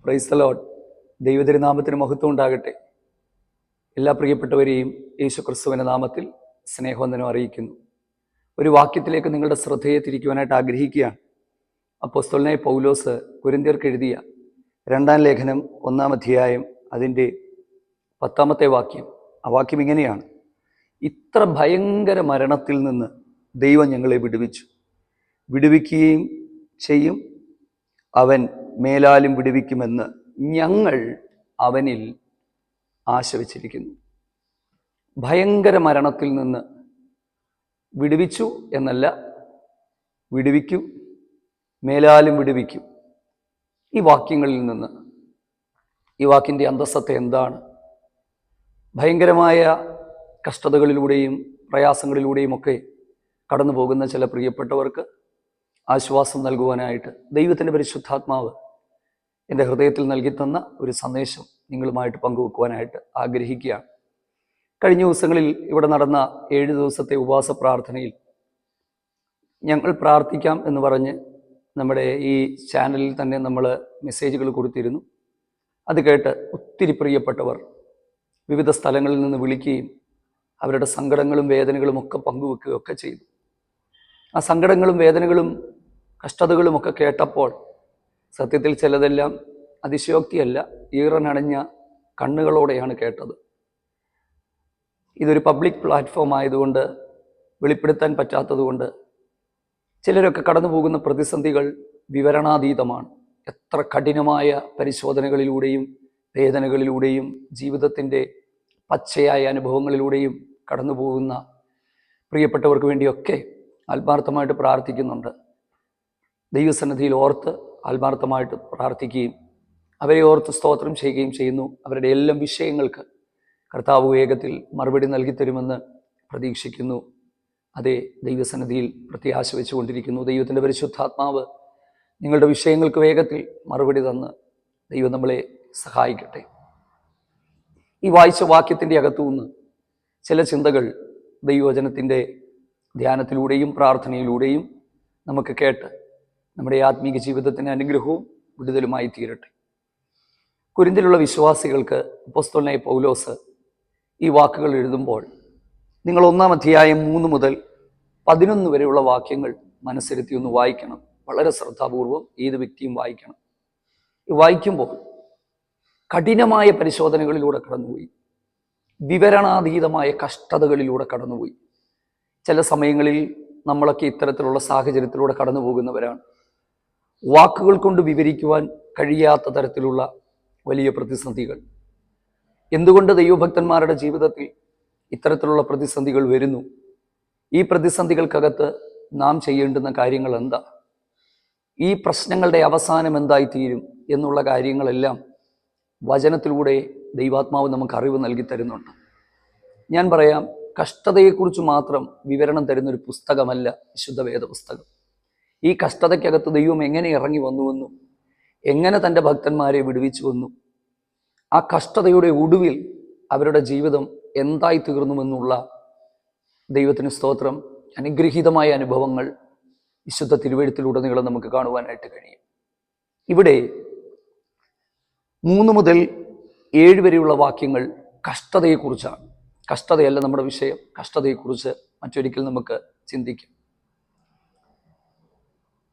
Praise the Lord. ദൈവതിരുനാമത്തിന് മഹത്വം ഉണ്ടാകട്ടെ. എല്ലാ പ്രിയപ്പെട്ടവരെയും യേശു ക്രിസ്തുവിൻ്റെ നാമത്തിൽ സ്നേഹവന്ദനം അറിയിക്കുന്നു. ഒരു വാക്യത്തിലേക്ക് നിങ്ങളുടെ ശ്രദ്ധയെ തിരിക്കുവാനായിട്ട് ആഗ്രഹിക്കുകയാണ്. അപ്പോസ്തലനായ പൗലോസ് കൊരിന്ത്യർക്ക് എഴുതിയ 2-ാം ലേഖനം 1-ാം അധ്യായം അതിൻ്റെ 10-ാമത്തെ വാക്യം. ആ വാക്യം ഇങ്ങനെയാണ്: ഇത്ര ഭയങ്കര മരണത്തിൽ നിന്ന് ദൈവം ഞങ്ങളെ വിടുവിക്കുകയും ചെയ്യും, അവൻ മേലാലും വിടുവിക്കുമെന്ന് ഞങ്ങൾ അവനിൽ ആശ വച്ചിരിക്കുന്നു. ഭയങ്കര മരണത്തിൽ നിന്ന് വിടുവിച്ചു എന്നല്ല, വിടുവിക്കും, മേലാലും വിടുവിക്കും. ഈ വാക്യങ്ങളിൽ നിന്ന് ഈ വാക്കിൻ്റെ അന്തസ്സത്തെ എന്താണ്? ഭയങ്കരമായ കഷ്ടതകളിലൂടെയും പ്രയാസങ്ങളിലൂടെയും ഒക്കെ കടന്നു പോകുന്ന ചില പ്രിയപ്പെട്ടവർക്ക് ആശ്വാസം നൽകുവാനായിട്ട് ദൈവത്തിൻ്റെ പരിശുദ്ധാത്മാവ് എൻ്റെ ഹൃദയത്തിൽ നൽകി തന്ന ഒരു സന്ദേശം നിങ്ങളുമായിട്ട് പങ്കുവെക്കുവാനായിട്ട് ആഗ്രഹിക്കുകയാണ്. കഴിഞ്ഞ ദിവസങ്ങളിൽ ഇവിടെ നടന്ന 7 ദിവസത്തെ ഉപവാസ പ്രാർത്ഥനയിൽ ഞങ്ങൾ പ്രാർത്ഥിക്കാം എന്ന് പറഞ്ഞ് നമ്മുടെ ഈ ചാനലിൽ തന്നെ നമ്മൾ മെസ്സേജുകൾ കൊടുത്തിരുന്നു. അത് കേട്ട് ഒത്തിരി പ്രിയപ്പെട്ടവർ വിവിധ സ്ഥലങ്ങളിൽ നിന്ന് വിളിക്കുകയും അവരുടെ സങ്കടങ്ങളും വേദനകളും ഒക്കെ പങ്കുവെക്കുകയൊക്കെ ചെയ്തു. ആ സങ്കടങ്ങളും വേദനകളും കഷ്ടതകളും ഒക്കെ കേട്ടപ്പോൾ സത്യത്തിൽ ചിലതെല്ലാം അതിശയോക്തിയല്ല, ഈറനണിഞ്ഞ കണ്ണുകളോടെയാണ് കേട്ടത്. ഇതൊരു പബ്ലിക് പ്ലാറ്റ്ഫോം ആയതുകൊണ്ട്, വെളിപ്പെടുത്താൻ പറ്റാത്തതുകൊണ്ട് ചിലരൊക്കെ കടന്നു പോകുന്ന പ്രതിസന്ധികൾ വിവരണാതീതമാണ്. എത്ര കഠിനമായ പരിശോധനകളിലൂടെയും വേദനകളിലൂടെയും ജീവിതത്തിൻ്റെ പച്ചയായ അനുഭവങ്ങളിലൂടെയും കടന്നു പോകുന്ന പ്രിയപ്പെട്ടവർക്ക് വേണ്ടിയൊക്കെ ആത്മാർത്ഥമായിട്ട് പ്രാർത്ഥിക്കുന്നുണ്ട്. ദൈവസന്നിധിയിൽ ഓർത്ത് ആത്മാർത്ഥമായിട്ട് പ്രാർത്ഥിക്കുകയും അവരെ ഓർത്ത് സ്തോത്രം ചെയ്യുകയും ചെയ്യുന്നു. അവരുടെ എല്ലാ വിഷയങ്ങൾക്ക് കർത്താവ് വേഗത്തിൽ മറുപടി നൽകി തരുമെന്ന് പ്രതീക്ഷിക്കുന്നു. അതേ, ദൈവസന്നിധിയിൽ പ്രത്യാശ വെച്ചുകൊണ്ടിരിക്കുന്നു. ദൈവത്തിൻ്റെ പരിശുദ്ധാത്മാവ് നിങ്ങളുടെ വിഷയങ്ങൾക്ക് വേഗത്തിൽ മറുപടി തന്ന് ദൈവം നമ്മളെ സഹായിക്കട്ടെ. ഈ വായിച്ച വാക്യത്തിൻ്റെ അകത്തുനിന്ന് ചില ചിന്തകൾ ദൈവവചനത്തിൻ്റെ ധ്യാനത്തിലൂടെയും പ്രാർത്ഥനയിലൂടെയും നമുക്ക് കേട്ട് നമ്മുടെ ആത്മീക ജീവിതത്തിന് അനുഗ്രഹവും വിടുതലുമായി തീരട്ടെ. കൊരിന്ത്യയിലുള്ള വിശ്വാസികൾക്ക് അപ്പോസ്തലനായ പൗലോസ് ഈ വാക്കുകൾ എഴുതുമ്പോൾ നിങ്ങൾ 1-ാം അധ്യായം 3 മുതൽ 11 വരെയുള്ള വാക്യങ്ങൾ മനസ്സിരുത്തി ഒന്ന് വായിക്കണം. വളരെ ശ്രദ്ധാപൂർവം ഏത് വ്യക്തിയും വായിക്കണം. ഈ വായിക്കുമ്പോൾ കഠിനമായ പരിശോധനകളിലൂടെ കടന്നുപോയി, വിവരണാതീതമായ കഷ്ടതകളിലൂടെ കടന്നുപോയി. ചില സമയങ്ങളിൽ നമ്മളൊക്കെ ഇത്തരത്തിലുള്ള സാഹചര്യത്തിലൂടെ കടന്നു പോകുന്നവരാണ്. വാക്കുകൾ കൊണ്ട് വിവരിക്കുവാൻ കഴിയാത്ത തരത്തിലുള്ള വലിയ പ്രതിസന്ധികൾ. എന്തുകൊണ്ട് ദൈവഭക്തന്മാരുടെ ജീവിതത്തിൽ ഇത്തരത്തിലുള്ള പ്രതിസന്ധികൾ വരുന്നു? ഈ പ്രതിസന്ധികൾക്കകത്ത് നാം ചെയ്യേണ്ടുന്ന കാര്യങ്ങൾ എന്താ? ഈ പ്രശ്നങ്ങളുടെ അവസാനം എന്തായിത്തീരും എന്നുള്ള കാര്യങ്ങളെല്ലാം വചനത്തിലൂടെ ദൈവാത്മാവ് നമുക്ക് അറിവ് നൽകി തരുന്നുണ്ട്. ഞാൻ പറയാം, കഷ്ടതയെക്കുറിച്ച് മാത്രം വിവരണം തരുന്നൊരു പുസ്തകമല്ല വിശുദ്ധ വേദപുസ്തകം. ഈ കഷ്ടതയ്ക്കകത്ത് ദൈവം എങ്ങനെ ഇറങ്ങി വന്നുവെന്നും എങ്ങനെ തൻ്റെ ഭക്തന്മാരെ വിടുവിച്ചു വന്നും ആ കഷ്ടതയുടെ ഒടുവിൽ അവരുടെ ജീവിതം എന്തായി തീർന്നുവെന്നുള്ള ദൈവത്തിന് സ്തോത്രം, അനുഗ്രഹീതമായ അനുഭവങ്ങൾ വിശുദ്ധ തിരുവെഴുത്തിലുടനീളം നമുക്ക് കാണുവാനായിട്ട് കഴിയും. ഇവിടെ 3 മുതൽ 7 വരെയുള്ള വാക്യങ്ങൾ കഷ്ടതയെക്കുറിച്ചാണ്. കഷ്ടതയല്ല നമ്മുടെ വിഷയം, കഷ്ടതയെക്കുറിച്ച് മറ്റൊരിക്കൽ നമുക്ക് ചിന്തിക്കാം.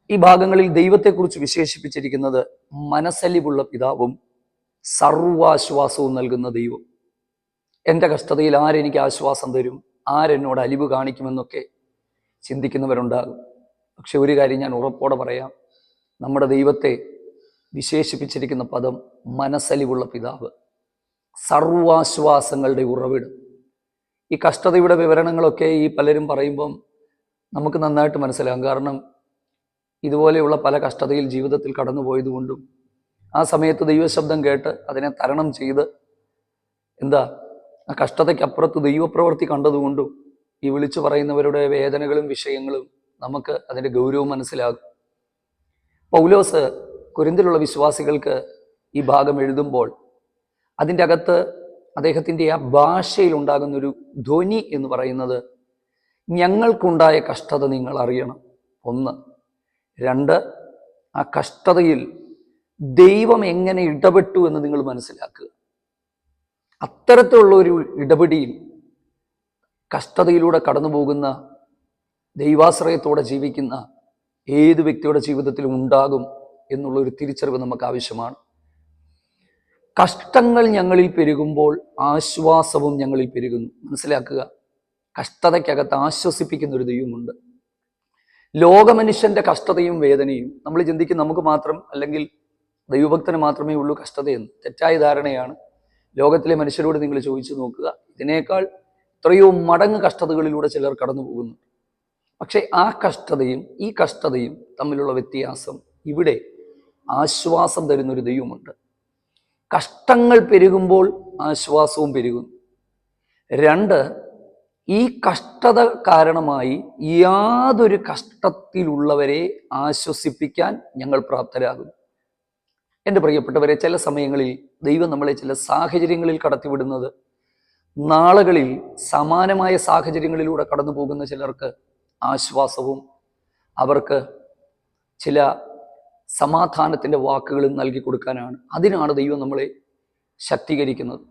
ഈ ഭാഗങ്ങളിൽ ദൈവത്തെക്കുറിച്ച് വിശേഷിപ്പിച്ചിരിക്കുന്നത് മനസ്സലിവുള്ള പിതാവും സർവാശ്വാസവും നൽകുന്ന ദൈവം. എൻ്റെ കഷ്ടതയിൽ ആരെനിക്ക് ആശ്വാസം തരും, ആരെന്നോട് അലിവ് കാണിക്കുമെന്നൊക്കെ ചിന്തിക്കുന്നവരുണ്ടാകും. പക്ഷെ ഒരു കാര്യം ഞാൻ ഉറപ്പോടെ പറയാം, നമ്മുടെ ദൈവത്തെ വിശേഷിപ്പിച്ചിരിക്കുന്ന പദം മനസ്സലിവുള്ള പിതാവ്, സർവാശ്വാസങ്ങളുടെ ഉറവിടം. ഈ കഷ്ടതയുടെ വിവരണങ്ങളൊക്കെ ഈ പലരും പറയുമ്പം നമുക്ക് നന്നായിട്ട് മനസ്സിലാകും. കാരണം ഇതുപോലെയുള്ള പല കഷ്ടതയിൽ ജീവിതത്തിൽ കടന്നു പോയതുകൊണ്ടും ആ സമയത്ത് ദൈവശബ്ദം കേട്ട് അതിനെ തരണം ചെയ്ത് ആ കഷ്ടതയ്ക്കപ്പുറത്ത് ദൈവപ്രവൃത്തി കണ്ടതുകൊണ്ടും ഈ വിളിച്ചു പറയുന്നവരുടെ വേദനകളും വിഷയങ്ങളും നമുക്ക് അതിൻ്റെ ഗൗരവം മനസ്സിലാകും. പൗലോസ് കൊരിന്ത്യയിലുള്ള വിശ്വാസികൾക്ക് ഈ ഭാഗം എഴുതുമ്പോൾ അതിൻ്റെ അകത്ത് അദ്ദേഹത്തിൻ്റെ ആ ഭാഷയിൽ ഉണ്ടാകുന്നൊരു ധ്വനി എന്ന് പറയുന്നത്, ഞങ്ങൾക്കുണ്ടായ കഷ്ടത നിങ്ങൾ അറിയണം. 1. 2, ആ കഷ്ടതയിൽ ദൈവം എങ്ങനെ ഇടപെട്ടു എന്ന് നിങ്ങൾ മനസ്സിലാക്കുക. അത്തരത്തിലുള്ള ഒരു ഇടപെടിയിൽ കഷ്ടതയിലൂടെ കടന്നു പോകുന്ന, ദൈവാശ്രയത്തോടെ ജീവിക്കുന്ന ഏത് വ്യക്തിയുടെ ജീവിതത്തിലും ഉണ്ടാകും എന്നുള്ള ഒരു തിരിച്ചറിവ് നമുക്ക് ആവശ്യമാണ്. കഷ്ടങ്ങൾ ഞങ്ങളിൽ പെരുകുമ്പോൾ ആശ്വാസവും ഞങ്ങളിൽ പെരുകുന്നു. മനസ്സിലാക്കുക, കഷ്ടതയ്ക്കകത്ത് ആശ്വസിപ്പിക്കുന്ന ഒരു ദൈവമുണ്ട്. ലോകമനുഷ്യന്റെ കഷ്ടതയും വേദനയും നമ്മൾ ചിന്തിക്കും നമുക്ക് മാത്രം, അല്ലെങ്കിൽ ദൈവഭക്തന് മാത്രമേ ഉള്ളൂ കഷ്ടതയെന്ന്. തെറ്റായ ധാരണയാണ്. ലോകത്തിലെ മനുഷ്യരോട് നിങ്ങൾ ചോദിച്ചു നോക്കുക, ഇതിനേക്കാൾ എത്രയോ മടങ്ങ് കഷ്ടതകളിലൂടെ ചിലർ കടന്നു പോകുന്നു. പക്ഷെ ആ കഷ്ടതയും ഈ കഷ്ടതയും തമ്മിലുള്ള വ്യത്യാസം, ഇവിടെ ആശ്വാസം തരുന്നൊരു ദൈവമുണ്ട്. കഷ്ടങ്ങൾ പെരുകുമ്പോൾ ആശ്വാസവും പെരുകുന്നു. 2, ഈ കഷ്ടത കാരണമായി യാതൊരു കഷ്ടത്തിലുള്ളവരെ ആശ്വസിപ്പിക്കാൻ ഞങ്ങൾ പ്രാപ്തരാകുന്നു. എൻ്റെ പ്രിയപ്പെട്ടവരെ, ചില സമയങ്ങളിൽ ദൈവം നമ്മളെ ചില സാഹചര്യങ്ങളിൽ കടത്തിവിടുന്നത്, നാളുകളിൽ സമാനമായ സാഹചര്യങ്ങളിലൂടെ കടന്നു പോകുന്ന ചിലർക്ക് ആശ്വാസവും അവർക്ക് ചില സമാധാനത്തിൻ്റെ വാക്കുകളും നൽകി കൊടുക്കാനാണ്. അതിനാണ് ദൈവം നമ്മളെ ശക്തീകരിക്കുന്നത്.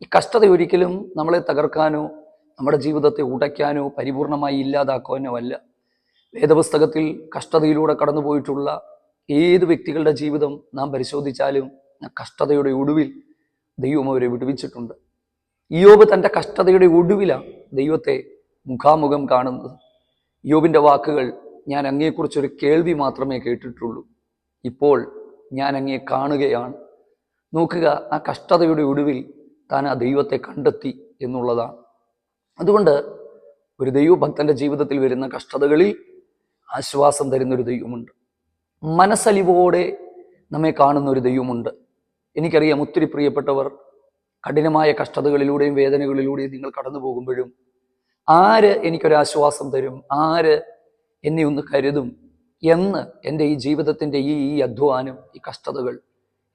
ഈ കഷ്ടത ഒരിക്കലും നമ്മളെ തകർക്കാനോ നമ്മുടെ ജീവിതത്തെ ഉടയ്ക്കാനോ പരിപൂർണമായി ഇല്ലാതാക്കാനോ അല്ല. വേദപുസ്തകത്തിൽ കഷ്ടതയിലൂടെ കടന്നുപോയിട്ടുള്ള ഏത് വ്യക്തികളുടെ ജീവിതം നാം പരിശോധിച്ചാലും കഷ്ടതയുടെ ഒടുവിൽ ദൈവം അവരെ വിടുവിച്ചിട്ടുണ്ട്. ഇയ്യോബ് തൻ്റെ കഷ്ടതയുടെ ഒടുവിലാണ് ദൈവത്തെ മുഖാമുഖം കാണുന്നത്. ഇയ്യോബിൻ്റെ വാക്കുകൾ, ഞാൻ അങ്ങയെക്കുറിച്ചൊരു കേൾവി മാത്രമേ കേട്ടിട്ടുള്ളൂ, ഇപ്പോൾ ഞാൻ അങ്ങയെ കാണുകയാണ്. നോക്കുക, ആ കഷ്ടതയുടെ ഒടുവിൽ താൻ ആ ദൈവത്തെ കണ്ടെത്തി എന്നുള്ളതാണ്. അതുകൊണ്ട് ഒരു ദൈവഭക്തന്റെ ജീവിതത്തിൽ വരുന്ന കഷ്ടതകളിൽ ആശ്വാസം തരുന്നൊരു ദൈവമുണ്ട്. മനസ്സലിവോടെ നമ്മെ കാണുന്ന ഒരു ദൈവമുണ്ട്. എനിക്കറിയാം, ഒത്തിരി പ്രിയപ്പെട്ടവർ കഠിനമായ കഷ്ടതകളിലൂടെയും വേദനകളിലൂടെയും നിങ്ങൾ കടന്നു പോകുമ്പോഴും ആര് എനിക്കൊരാശ്വാസം തരും, ആര് എന്നെ ഒന്ന് കരുതും എന്ന്, എൻ്റെ ഈ ജീവിതത്തിൻ്റെ ഈ അധ്വാനം, ഈ കഷ്ടതകൾ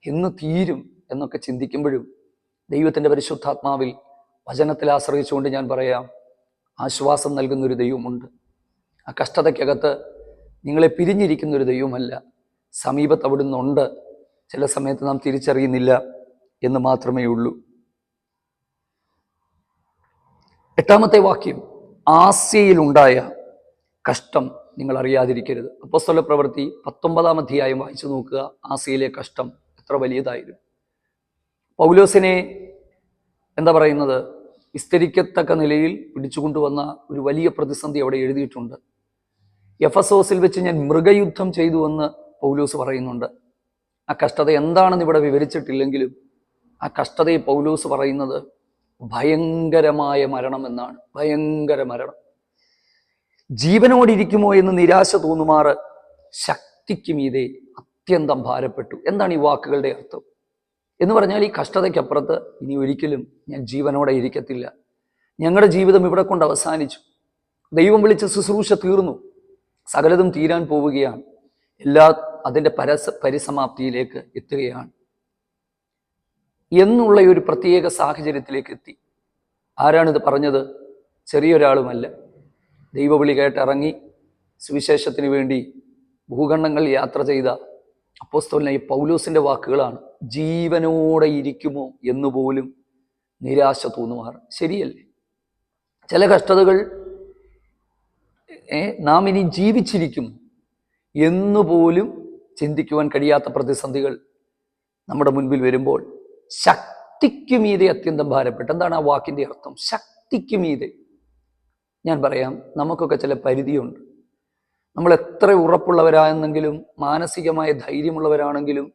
എന്ന് തീരും എന്നൊക്കെ ചിന്തിക്കുമ്പോഴും ദൈവത്തിൻ്റെ പരിശുദ്ധാത്മാവിൽ വചനത്തിൽ ആശ്രയിച്ചുകൊണ്ട് ഞാൻ പറയാം, ആശ്വാസം നൽകുന്നൊരു ദൈവമുണ്ട്. ആ കഷ്ടതയ്ക്കകത്ത് നിങ്ങളെ പിരിഞ്ഞിരിക്കുന്നൊരു ദൈവമല്ല, സമീപത്ത് അവിടുന്ന് ഉണ്ട്. ചില സമയത്ത് നാം തിരിച്ചറിയുന്നില്ല എന്ന് മാത്രമേ ഉള്ളൂ. 8-ാമത്തെ വാക്യം, ആസ്യയിലുണ്ടായ കഷ്ടം നിങ്ങൾ അറിയാതിരിക്കരുത്. അപ്പോസ്തലപ്രവൃത്തി 19-ാം അധ്യായം വായിച്ചു നോക്കുക. ആസ്യയിലെ കഷ്ടം എത്ര വലിയതായിരുന്നു. പൗലോസിനെ എന്താ പറയുന്നത്, വിസ്തരിക്കത്തക്ക നിലയിൽ പിടിച്ചുകൊണ്ടുവന്ന ഒരു വലിയ പ്രതിസന്ധി അവിടെ എഴുതിയിട്ടുണ്ട്. എഫസോസിൽ വെച്ച് ഞാൻ മൃഗയുദ്ധം ചെയ്തു എന്ന് പൗലോസ് പറയുന്നുണ്ട്. ആ കഷ്ടത എന്താണെന്ന് ഇവിടെ വിവരിച്ചിട്ടില്ലെങ്കിലും ആ കഷ്ടതയെ പൗലോസ് പറയുന്നത് ഭയങ്കരമായ മരണം എന്നാണ്. ഭയങ്കര മരണം. ജീവനോടിരിക്കുമോ എന്ന് നിരാശ തോന്നുമാറ് ശക്തിക്ക് മീതെ അത്യന്തം ഭാരപ്പെട്ടു. എന്താണ് ഈ വാക്കുകളുടെ അർത്ഥം എന്ന് പറഞ്ഞാൽ, ഈ കഷ്ടതയ്ക്കപ്പുറത്ത് ഇനി ഒരിക്കലും ഞാൻ ജീവനോടെ ഇരിക്കത്തില്ല. ഞങ്ങളുടെ ജീവിതം ഇവിടെ കൊണ്ട് അവസാനിച്ചു. ദൈവം വിളിച്ച ശുശ്രൂഷ തീർന്നു. സകലതും തീരാൻ പോവുകയാണ്. അതിൻ്റെ പരിസമാപ്തിയിലേക്ക് എത്തുകയാണ് എന്നുള്ള ഒരു പ്രത്യേക സാഹചര്യത്തിലേക്ക് എത്തി. ആരാണിത് പറഞ്ഞത്? ചെറിയൊരാളുമല്ല. ദൈവവിളി കേട്ടിറങ്ങി സുവിശേഷത്തിന് വേണ്ടി ഭൂഖണ്ഡങ്ങൾ യാത്ര ചെയ്ത അപ്പോസ്തലനായ പൗലോസിന്റെ വാക്കുകളാണ്. ജീവനോടെ ഇരിക്കുമോ എന്നുപോലും നിരാശ തോന്നുമാറ്. ശരിയല്ലേ? ചില കഷ്ടതകൾ നാം ഇനി ജീവിച്ചിരിക്കും എന്നുപോലും ചിന്തിക്കുവാൻ കഴിയാത്ത പ്രതിസന്ധികൾ നമ്മുടെ മുൻപിൽ വരുമ്പോൾ ശക്തിക്ക് മീതെ അത്യന്തം ഭാരപ്പെട്ടു. എന്താണ് ആ വാക്കിന്റെ അർത്ഥം? ശക്തിക്ക് മീതെ. ഞാൻ പറയാം, നമുക്കൊക്കെ ചില പരിധിയുണ്ട്. നമ്മൾ എത്ര ഉറപ്പുള്ളവരാണെന്നെങ്കിലും മാനസികമായ ധൈര്യമുള്ളവരാണെങ്കിലും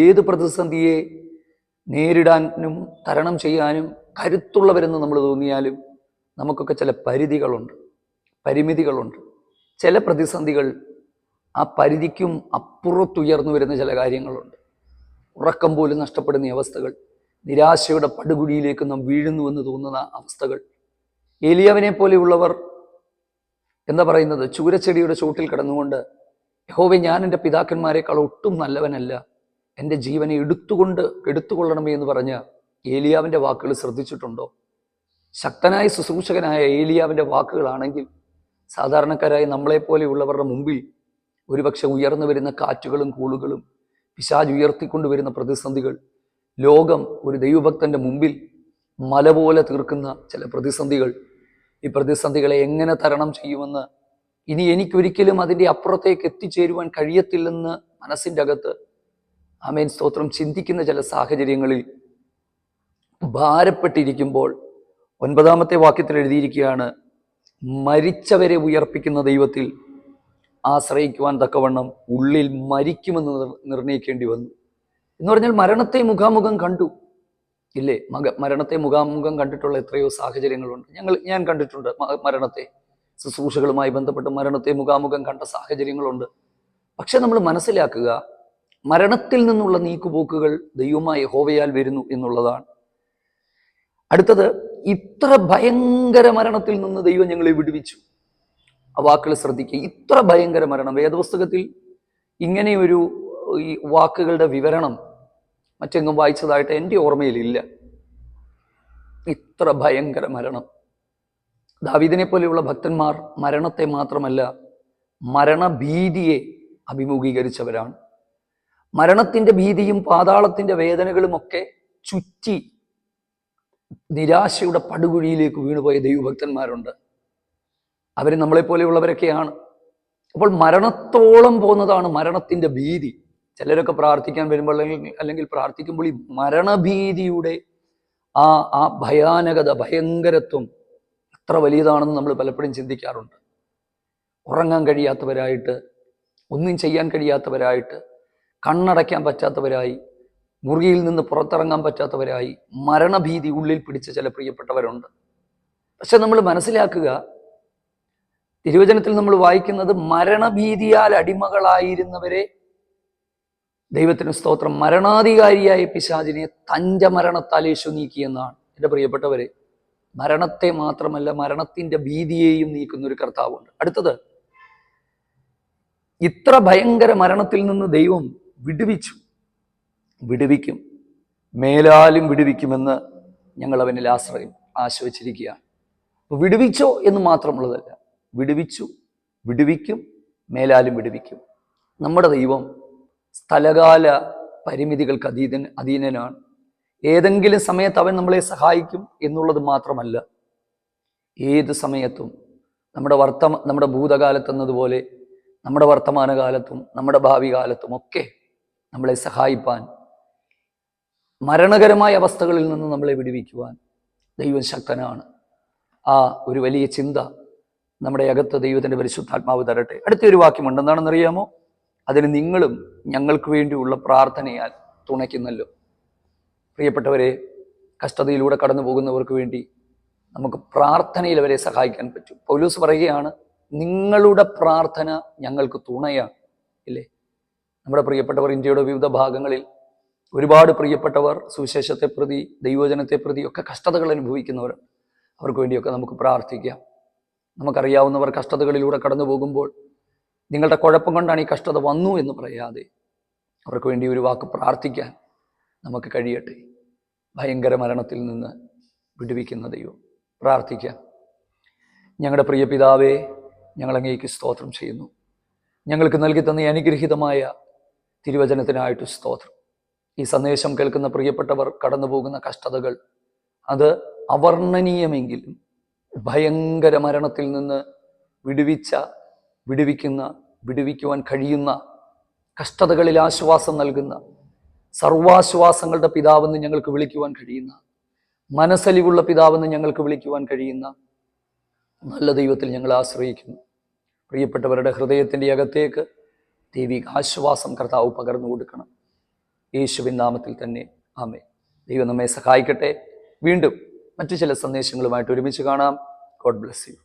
ഏത് പ്രതിസന്ധിയെ നേരിടാനും തരണം ചെയ്യാനും കരുത്തുള്ളവരെന്ന് നമ്മൾ തോന്നിയാലും നമുക്കൊക്കെ ചില പരിധികളുണ്ട്, പരിമിതികളുണ്ട്. ചില പ്രതിസന്ധികൾ ആ പരിധിക്കും അപ്പുറത്തുയർന്നു വരുന്ന ചില കാര്യങ്ങളുണ്ട്. ഉറക്കം പോലും നഷ്ടപ്പെടുന്ന അവസ്ഥകൾ, നിരാശയുടെ പടുകുഴിയിലേക്ക് നാം വീഴുന്നുവെന്ന് തോന്നുന്ന അവസ്ഥകൾ. ഏലിയാവിനെ പോലെയുള്ളവർ എന്താ പറയുന്നത്? ചൂരച്ചെടിയുടെ ചോട്ടിൽ കിടന്നുകൊണ്ട്, യഹോവേ, ഞാൻ എൻ്റെ പിതാക്കന്മാരെക്കാൾ ഒട്ടും നല്ലവനല്ല, എൻ്റെ ജീവനെ എടുത്തുകൊള്ളണമേ എന്ന് പറഞ്ഞ ഏലിയാവിൻ്റെ വാക്കുകൾ ശ്രദ്ധിച്ചിട്ടുണ്ടോ? ശക്തനായ ശുശ്രൂഷകനായ ഏലിയാവിൻ്റെ വാക്കുകളാണെങ്കിൽ സാധാരണക്കാരായ നമ്മളെപ്പോലെയുള്ളവരുടെ മുമ്പിൽ ഒരുപക്ഷെ ഉയർന്നു വരുന്ന കാറ്റുകളും കൂളുകളും പിശാച് ഉയർത്തിക്കൊണ്ടുവരുന്ന പ്രതിസന്ധികൾ, ലോകം ഒരു ദൈവഭക്തന്റെ മുമ്പിൽ മല പോലെ തീർക്കുന്ന ചില പ്രതിസന്ധികൾ, ഈ പ്രതിസന്ധികളെ എങ്ങനെ തരണം ചെയ്യുമെന്ന്, ഇനി എനിക്കൊരിക്കലും അതിൻ്റെ അപ്പുറത്തേക്ക് എത്തിച്ചേരുവാൻ കഴിയത്തില്ലെന്ന് മനസ്സിൻ്റെ അകത്ത് ആമേൻ സ്തോത്രം ചിന്തിക്കുന്ന ചില സാഹചര്യങ്ങളിൽ ഭാരപ്പെട്ടിരിക്കുമ്പോൾ 9-ാമത്തെ വാക്യത്തിൽ എഴുതിയിരിക്കുകയാണ്, മരിച്ചവരെ ഉയർപ്പിക്കുന്ന ദൈവത്തിൽ ആശ്രയിക്കുവാൻ തക്കവണ്ണം ഉള്ളിൽ മരിക്കുമെന്ന് നിർണയിക്കേണ്ടി വന്നു. എന്ന് പറഞ്ഞാൽ മരണത്തെ മുഖാമുഖം കണ്ടു ഇല്ലേ? മരണത്തെ മുഖാമുഖം കണ്ടിട്ടുള്ള എത്രയോ സാഹചര്യങ്ങളുണ്ട്. ഞാൻ കണ്ടിട്ടുണ്ട് മരണത്തെ, ശുശ്രൂഷകളുമായി ബന്ധപ്പെട്ട് മരണത്തെ മുഖാമുഖം കണ്ട സാഹചര്യങ്ങളുണ്ട്. പക്ഷെ നമ്മൾ മനസ്സിലാക്കുക, മരണത്തിൽ നിന്നുള്ള നീക്കുപോക്കുകൾ ദൈവമായ യഹോവയാൽ വരുന്നു എന്നുള്ളതാണ്. അടുത്തത്, ഇത്ര ഭയങ്കര മരണത്തിൽ നിന്ന് ദൈവം ഞങ്ങളെ വിടുവിച്ചു. ആ വാക്കുകൾ ശ്രദ്ധിക്കുക. ഇത്ര ഭയങ്കര മരണം, വേദപുസ്തകത്തിൽ ഇങ്ങനെയൊരു ഈ വാക്കുകളുടെ വിവരണം മറ്റെങ്ങും വായിച്ചതായിട്ട് എൻ്റെ ഓർമ്മയിലില്ല. ഇത്ര ഭയങ്കര മരണം. ദാവീദിനെ പോലെയുള്ള ഭക്തന്മാർ മരണത്തെ മാത്രമല്ല മരണഭീതിയെ അഭിമുഖീകരിച്ചവരാണ്. മരണത്തിൻ്റെ ഭീതിയും പാതാളത്തിൻ്റെ വേദനകളുമൊക്കെ ചുറ്റി നിരാശയുടെ പടുകുഴിയിലേക്ക് വീണുപോയ ദൈവഭക്തന്മാരുണ്ട്. അവർ നമ്മളെപ്പോലെയുള്ളവരൊക്കെയാണ്. അപ്പോൾ മരണത്തോളം പോകുന്നതാണ് മരണത്തിൻ്റെ ഭീതി. ചിലരൊക്കെ പ്രാർത്ഥിക്കാൻ വരുമ്പോൾ അല്ലെങ്കിൽ പ്രാർത്ഥിക്കുമ്പോൾ ഈ മരണഭീതിയുടെ ആ ഭയാനകത, ഭയങ്കരത്വം എത്ര വലിയതാണെന്ന് നമ്മൾ പലപ്പോഴും ചിന്തിക്കാറുണ്ട്. ഉറങ്ങാൻ കഴിയാത്തവരായിട്ട്, ഒന്നും ചെയ്യാൻ കഴിയാത്തവരായിട്ട്, കണ്ണടയ്ക്കാൻ പറ്റാത്തവരായി, മുറിയിൽ നിന്ന് പുറത്തിറങ്ങാൻ പറ്റാത്തവരായി മരണഭീതി ഉള്ളിൽ പിടിച്ച ചില പ്രിയപ്പെട്ടവരുണ്ട്. പക്ഷെ നമ്മൾ മനസ്സിലാക്കുക, തിരുവചനത്തിൽ നമ്മൾ വായിക്കുന്നത് മരണഭീതിയാൽ അടിമകളായിരുന്നവരെ ദൈവത്തിന് സ്തോത്രം മരണാധികാരിയായ പിശാചിനെ തൻ്റെ മരണത്താൽ യേശു നീക്കിയെന്നാണ്. എൻ്റെ പ്രിയപ്പെട്ടവരെ, മരണത്തെ മാത്രമല്ല മരണത്തിൻ്റെ ഭീതിയെയും നീക്കുന്ന ഒരു കർത്താവുണ്ട്. അടുത്തത്, ഇത്ര ഭയങ്കര മരണത്തിൽ നിന്ന് ദൈവം വിടുവിക്കും, മേലാലും വിടുവിക്കുമെന്ന് ഞങ്ങൾ അവനിൽ ആശ്രയിച്ചിരിക്കുകയാണ്. അപ്പോൾ വിടുവിച്ചോ എന്ന് മാത്രമുള്ളതല്ല, വിടുവിക്കും, മേലാലും വിടുവിക്കും. നമ്മുടെ ദൈവം സ്ഥലകാല പരിമിതികൾക്ക് അധീനനാണ്. ഏതെങ്കിലും സമയത്ത് അവൻ നമ്മളെ സഹായിക്കും എന്നുള്ളത് മാത്രമല്ല, ഏത് സമയത്തും നമ്മുടെ ഭൂതകാലത്തെന്നതുപോലെ നമ്മുടെ വർത്തമാനകാലത്തും നമ്മുടെ ഭാവി കാലത്തും ഒക്കെ നമ്മളെ സഹായിപ്പാൻ, മരണകരമായ അവസ്ഥകളിൽ നിന്ന് നമ്മളെ വിടുവിക്കുവാൻ ദൈവം ശക്തനാണ്. ആ ഒരു വലിയ ചിന്ത നമ്മുടെ അകത്ത് ദൈവത്തിൻ്റെ പരിശുദ്ധാത്മാവ് തരട്ടെ. അടുത്തൊരു വാക്യമുണ്ട്, എന്താണെന്നറിയാമോ? അതിന് നിങ്ങളും ഞങ്ങൾക്ക് വേണ്ടിയുള്ള പ്രാർത്ഥനയാൽ തുണയ്ക്കുന്നല്ലോ. പ്രിയപ്പെട്ടവരെ, കഷ്ടതയിലൂടെ കടന്നു പോകുന്നവർക്ക് വേണ്ടി നമുക്ക് പ്രാർത്ഥനയിൽ അവരെ സഹായിക്കാൻ പറ്റും. പൗലോസ് പറയുകയാണ്, നിങ്ങളുടെ പ്രാർത്ഥന ഞങ്ങൾക്ക് തുണയാണ്. ഇല്ലേ? നമ്മുടെ പ്രിയപ്പെട്ടവർ ഇന്ത്യയുടെ വിവിധ ഭാഗങ്ങളിൽ ഒരുപാട് പ്രിയപ്പെട്ടവർ സുവിശേഷത്തെ പ്രതി, ദൈവവചനത്തെ പ്രതി ഒക്കെ കഷ്ടതകൾ അനുഭവിക്കുന്നവരുണ്ട്. അവർക്ക് വേണ്ടിയൊക്കെ നമുക്ക് പ്രാർത്ഥിക്കാം. നമുക്കറിയാവുന്നവർ കഷ്ടതകളിലൂടെ കടന്നു പോകുമ്പോൾ നിങ്ങളുടെ കുഴപ്പം കൊണ്ടാണ് ഈ കഷ്ടത വന്നു എന്ന് പറയാതെ അവർക്ക് വേണ്ടി ഒരു വാക്ക് പ്രാർത്ഥിക്കാൻ നമുക്ക് കഴിയട്ടെ. ഭയങ്കര മരണത്തിൽ നിന്ന് വിടുവിക്കുന്ന ദൈവം. പ്രാർത്ഥിക്കാം. ഞങ്ങളുടെ പ്രിയ പിതാവേ, ഞങ്ങൾ അങ്ങേക്ക് സ്തോത്രം ചെയ്യുന്നു. ഞങ്ങൾക്ക് നൽകി തന്ന അനുഗ്രഹീതമായ തിരുവചനത്തിനായിട്ട് സ്തോത്രം. ഈ സന്ദേശം കേൾക്കുന്ന പ്രിയപ്പെട്ടവർ കടന്നു പോകുന്ന കഷ്ടതകൾ, അത് അവർണ്ണനീയമെങ്കിലും ഭയങ്കര മരണത്തിൽ നിന്ന് വിടുവിക്കുവാൻ കഴിയുന്ന, കഷ്ടതകളിൽ ആശ്വാസം നൽകുന്ന, സർവാശ്വാസങ്ങളുടെ പിതാവെന്ന് ഞങ്ങൾക്ക് വിളിക്കുവാൻ കഴിയുന്ന, മനസ്സലിവുള്ള പിതാവെന്ന് ഞങ്ങൾക്ക് വിളിക്കുവാൻ കഴിയുന്ന നല്ല ദൈവത്തിൽ ഞങ്ങൾ ആശ്രയിക്കുന്നു. പ്രിയപ്പെട്ടവരുടെ ഹൃദയത്തിൻ്റെ അകത്തേക്ക് ദൈവിക ആശ്വാസം കർത്താവ് പകർന്നു കൊടുക്കണം. യേശുവിൻ നാമത്തിൽ തന്നെ ആമേൻ. ദൈവം നമ്മെ സഹായിക്കട്ടെ. വീണ്ടും മറ്റു ചില സന്ദേശങ്ങളുമായിട്ട് ഒരുമിച്ച് കാണാം. God bless you.